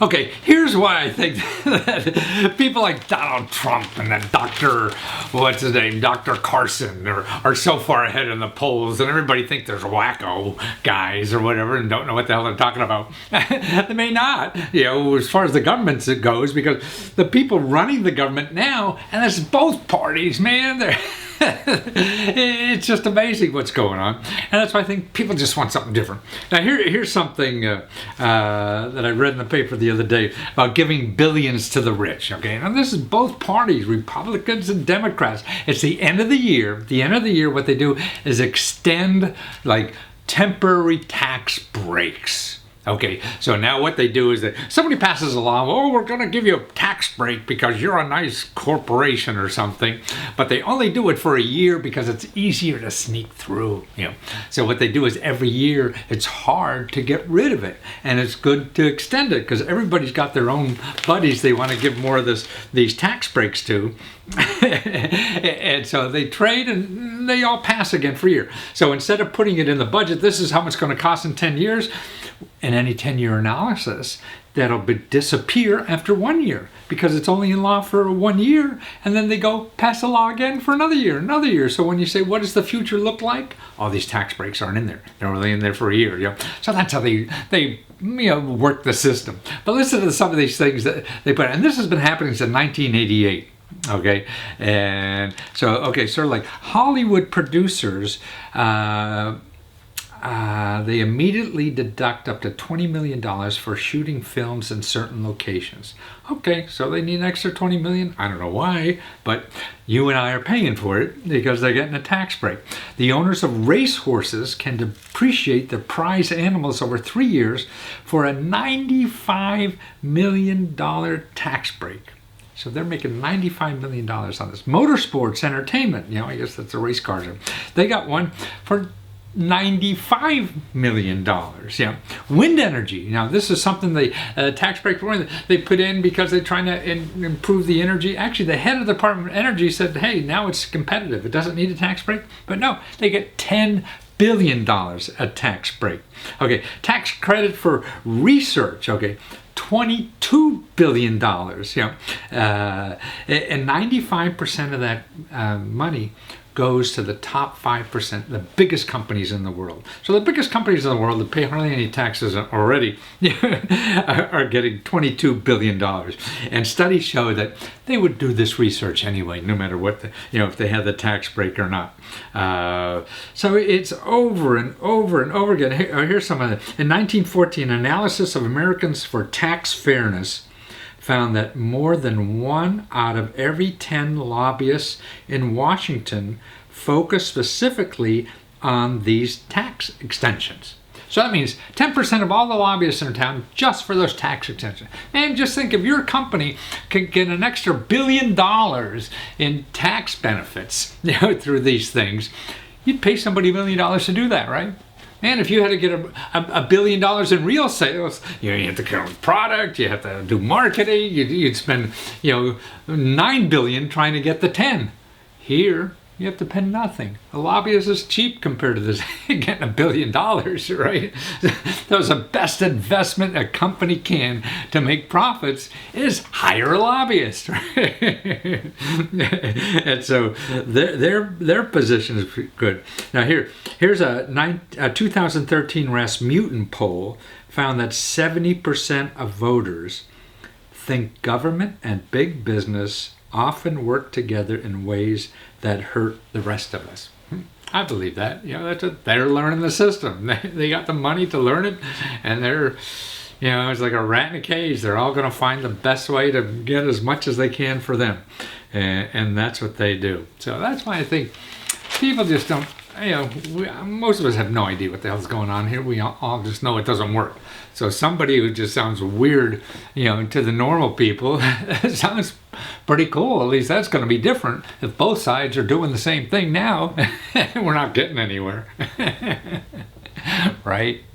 Okay, here's why I think that people like Donald Trump and then what's his name, Dr. Carson are so far ahead in the polls, and everybody thinks there's wacko guys or whatever and don't know what the hell they're talking about. They may not, as far as the government goes, because the people running the government now, and it's both parties, man, it's just amazing what's going on, and that's why I think people just want something different. Now here's something that I read in the paper the other day about giving billions to the rich. Okay, now this is both parties, Republicans and Democrats. It's the end of the year. The end of the year, what they do is extend like temporary tax breaks. Okay, so now what they do is that somebody passes along, we're going to give you a tax break because you're a nice corporation or something, but they only do it for a year because it's easier to sneak through. So what they do is every year it's hard to get rid of it, and it's good to extend it because everybody's got their own buddies they want to give more of these tax breaks to. And so they trade and they all pass again for a year. So instead of putting it in the budget, this is how much it's going to cost in 10 years. In any 10-year analysis, that'll disappear after 1 year because it's only in law for 1 year, and then they go pass a law again for another year. So when you say, what does the future look like? All these tax breaks aren't in there. They're only in there for a year. So that's how they work the system. But listen to some of these things that they put, and this has been happening since 1988. Okay, and so sort of like Hollywood producers, they immediately deduct up to $20 million for shooting films in certain locations. Okay, so they need an extra $20 million. I don't know why, but you and I are paying for it because they're getting a tax break. The owners of racehorses can depreciate their prize animals over 3 years for a $95 million tax break. So they're making $95 million on this. Motorsports entertainment, I guess that's the race cars. They got one for $95 million. Wind energy. Now this is something tax break for wind they put in because they're trying to improve the energy. Actually, the head of the Department of Energy said, hey, now it's competitive. It doesn't need a tax break. But no, they get $10 billion a tax break. Okay, tax credit for research. Okay, $22 billion. And 95% of that money goes to the top 5%, the biggest companies in the world. So the biggest companies in the world that pay hardly any taxes already are getting $22 billion. And studies show that they would do this research anyway, no matter what, if they had the tax break or not. So it's over and over and over again. Here's some of it. In 1914, analysis of Americans for tax fairness found that more than 1 out of every 10 lobbyists in Washington focused specifically on these tax extensions. So that means 10% of all the lobbyists in town just for those tax extensions. And just think if your company could get an extra $1 billion in tax benefits through these things, you'd pay somebody $1 million to do that, right? Man, if you had to get $1 billion in real sales, you have to come with product, you have to do marketing, you'd spend $9 billion trying to get the 10. Here, you have to pay nothing. A lobbyist is cheap compared to this getting $1 billion, right? That was the best investment a company can to make profits is hire a lobbyist, right? And so their position is good. Now here's a 2013 Rasmussen poll found that 70% of voters think government and big business often work together in ways that hurt the rest of us. I believe that. They're learning the system. They got the money to learn it, and they're, it's like a rat in a cage. They're all going to find the best way to get as much as they can for them, and that's what they do. So that's why I think people just don't. Most of us have no idea what the hell's going on here. We all just know it doesn't work. So somebody who just sounds weird, to the normal people, sounds pretty cool. At least that's going to be different if both sides are doing the same thing now. We're not getting anywhere. Right?